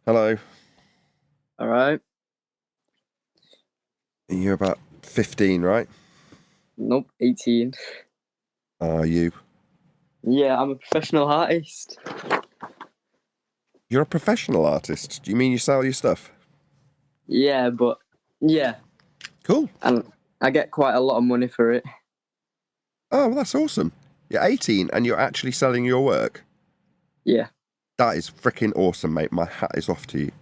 Hello. All right. You're about 15, right? Nope, 18. Are you? Yeah, I'm a professional artist. You're a professional artist. Do you mean you sell your stuff? Yeah, but yeah, Cool. and I get quite a lot of money for it. Oh, well, that's awesome. You're 18 and you're actually selling your work. Yeah, That is freaking awesome, mate. My hat is off to you.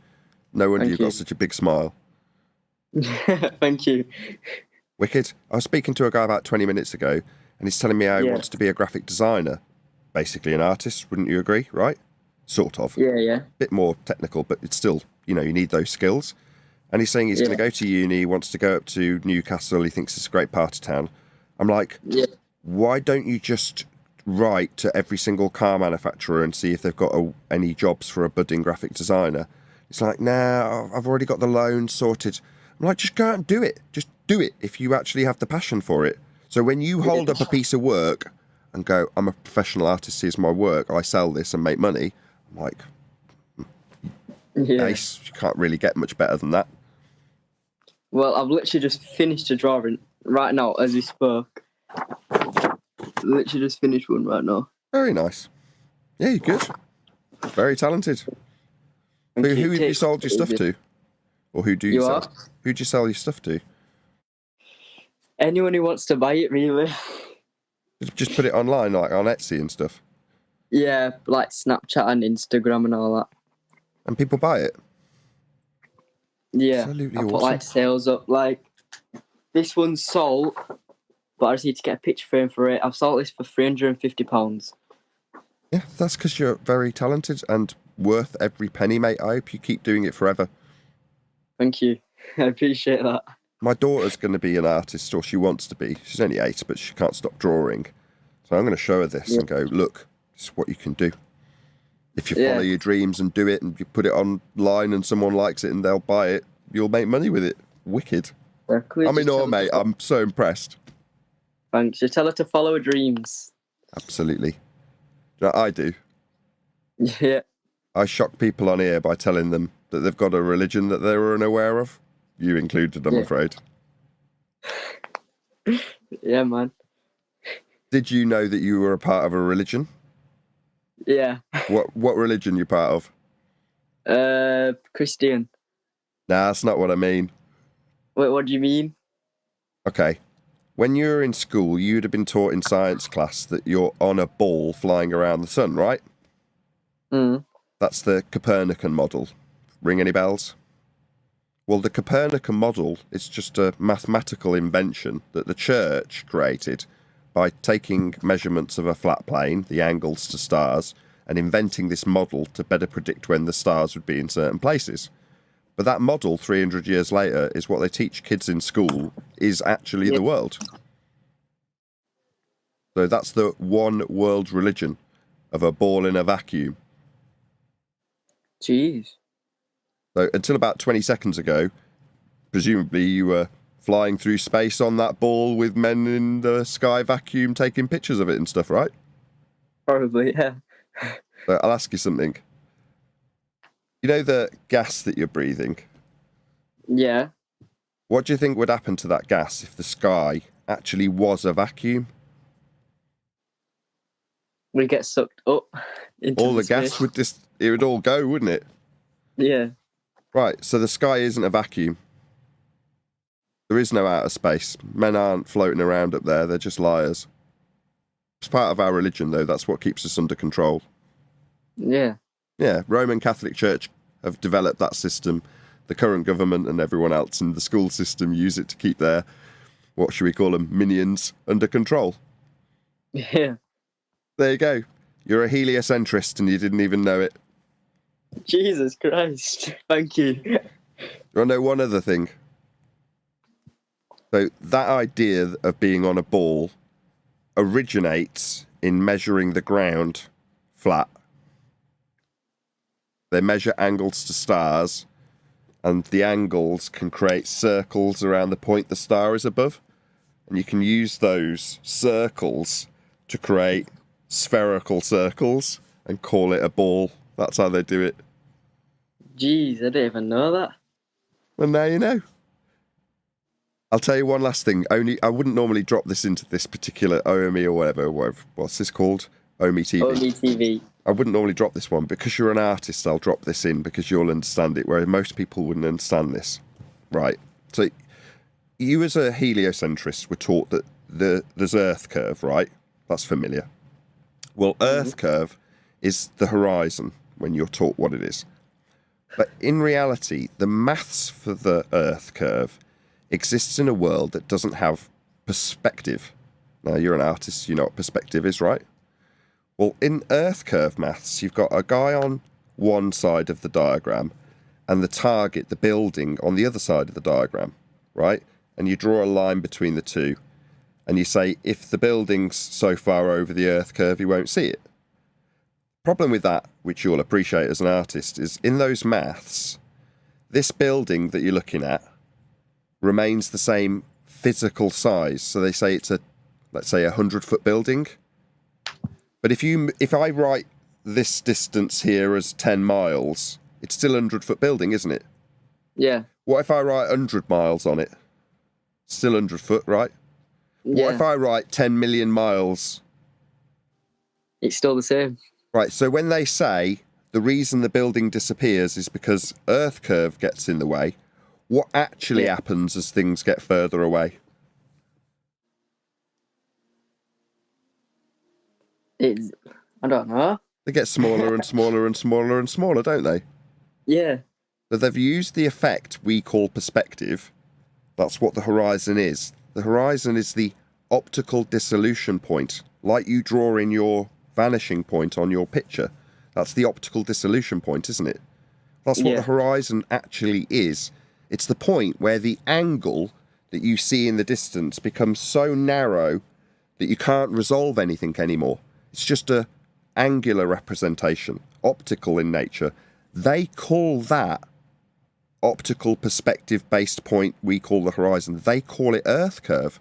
No wonder thank you've got you. such a big smile. Thank you. Wicked. I was speaking to a guy about 20 minutes ago and he's telling me how he Yeah, wants to be a graphic designer. Basically an artist, wouldn't you agree, right? Sort of. yeah. Bit more technical, but it's still, you need those skills. And he's saying he's going to Yeah, go to uni, he wants to go up to Newcastle, he thinks it's a great part of town. I'm like, yeah. why don't you just write to every single car manufacturer and see if they've got any jobs for a budding graphic designer? It's like, nah, I've already got the loan sorted. I'm like, just go out and do it. Just do it if you actually have the passion for it. So when you hold up a piece of work and go, I'm a professional artist, here's my work, I sell this and make money, I'm like, Yeah. ace, you can't really get much better than that. Well, I've literally just finished a drawing right now as we spoke. Literally just finished one right now. Very nice. Yeah, you're good. Very talented. Thank Who you. have you sold your stuff Easy. to? Or who do you You sell? are? Who do you sell your stuff to? Anyone who wants to buy it, really. Just put it online, like on Etsy and stuff. Yeah, like Snapchat and Instagram and all that. And people buy it. Yeah, Absolutely I put awesome. like sales up. Like this one's sold, but I just need to get a picture frame for it. I've sold this for £350. Yeah, that's because you're very talented and worth every penny, mate. I hope you keep doing it forever. Thank you. I appreciate that. My daughter's going to be an artist, or she wants to be. She's only 8, but she can't stop drawing. So I'm going to show her this and go, look, this is what you can do. If you follow your dreams and do it and you put it online and someone likes it and they'll buy it, you'll make money with it. Wicked. Exactly. I'm in awe, mate. I'm so impressed. Thanks. Just tell her to follow her dreams. Absolutely. Do you know what I do? Yeah. I shock people on here by telling them that they've got a religion that they were unaware of. You included, I'm afraid. Yeah, man. Did you know that you were a part of a religion? Yeah. What religion you part of? Christian. Nah, that's not what I mean. Wait, what do you mean? Okay. When you were in school, you'd have been taught in science class that you're on a ball flying around the sun, right? That's the Copernican model. Ring any bells? Well, the Copernican model is just a mathematical invention that the church created by taking measurements of a flat plane, the angles to stars, and inventing this model to better predict when the stars would be in certain places. But that model, 300 years later, is what they teach kids in school, is actually the world. So that's the one world religion of a ball in a vacuum. Jeez. So until about 20 seconds ago, presumably you were flying through space on that ball with men in the sky vacuum taking pictures of it and stuff, right? Probably, yeah. So I'll ask you something. You know the gas that you're breathing? Yeah. What do you think would happen to that gas if the sky actually was a vacuum? We get sucked up into All the space. gas would it would all go, wouldn't it? Yeah. Right, so the sky isn't a vacuum. There is no outer space. Men aren't floating around up there, they're just liars. It's part of our religion, though. That's what keeps us under control. Yeah. Yeah, Roman Catholic Church have developed that system. The current government and everyone else in the school system use it to keep their, what should we call them, minions under control. Yeah. There you go. You're a heliocentrist and you didn't even know it. Jesus Christ. Thank you. You want to know one other thing? So that idea of being on a ball originates in measuring the ground flat. They measure angles to stars, and the angles can create circles around the point the star is above. And you can use those circles to create spherical circles and call it a ball. That's how they do it. Jeez, I didn't even know that. Well, now you know. I'll tell you one last thing. I wouldn't normally drop this into this particular OME or whatever. What's this called? OME TV. OME TV. I wouldn't normally drop this one. Because you're an artist, I'll drop this in because you'll understand it, whereas most people wouldn't understand this. Right. So you as a heliocentrist were taught that there's Earth curve, right? That's familiar. Well, Earth curve is the horizon when you're taught what it is. But in reality, the maths for the Earth curve exists in a world that doesn't have perspective. Now, you're an artist, you know what perspective is, right? Well, in Earth curve maths, you've got a guy on one side of the diagram and the target, the building, on the other side of the diagram, right? And you draw a line between the two, and you say, if the building's so far over the Earth curve, you won't see it. Problem with that, which you'll appreciate as an artist, is in those maths, this building that you're looking at remains the same physical size. So they say it's let's say 100-foot building. But if I write this distance here as 10 miles, it's still a 100-foot building, isn't it? Yeah. What if I write 100 miles on it? Still 100 foot, right? Yeah. What if I write 10 million miles? It's still the same. Right, so when they say the reason the building disappears is because Earth curve gets in the way, what actually happens as things get further away? I don't know. They get smaller and smaller and smaller and smaller, don't they? Yeah. But they've used the effect we call perspective. That's what the horizon is. The horizon is the optical dissolution point, like you draw in your vanishing point on your picture. That's the optical dissolution point, isn't it? That's what the horizon actually is. It's the point where the angle that you see in the distance becomes so narrow that you can't resolve anything anymore. It's just a angular representation, optical in nature. They call that optical perspective based point we call the horizon. They call it Earth curve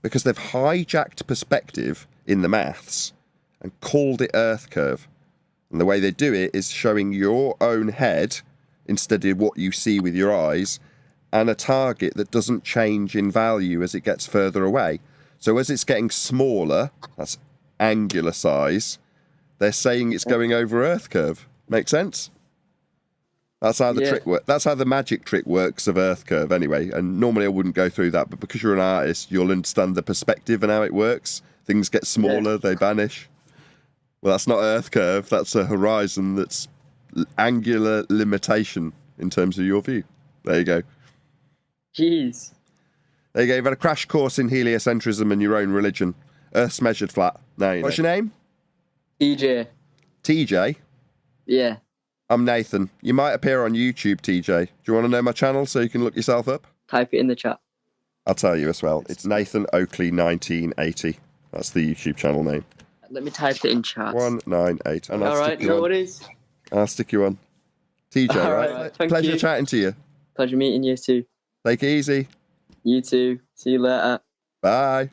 because they've hijacked perspective in the maths and called it Earth curve. And the way they do it is showing your own head instead of what you see with your eyes, and a target that doesn't change in value as it gets further away. So as it's getting smaller, that's angular size, they're saying it's going over Earth curve. Make sense? That's how the trick works. That's how the magic trick works of Earth curve anyway. And normally I wouldn't go through that, but because you're an artist, you'll understand the perspective and how it works. Things get smaller, they vanish. Well, that's not Earth curve. That's a horizon that's angular limitation in terms of your view. There you go. Jeez. There you go. You've had a crash course in heliocentrism and your own religion. Earth's measured flat. Now you know. What's your name? TJ. TJ? Yeah. I'm Nathan. You might appear on YouTube, TJ. Do you want to know my channel so you can look yourself up? Type it in the chat. I'll tell you as well. It's Nathan Oakley 1980. That's the YouTube channel name. Let me type it in chat. 198. And All right, no worries. I'll stick you on. TJ, All right? Thank Pleasure you. chatting to you. Pleasure meeting you too. Take it easy. You too. See you later. Bye.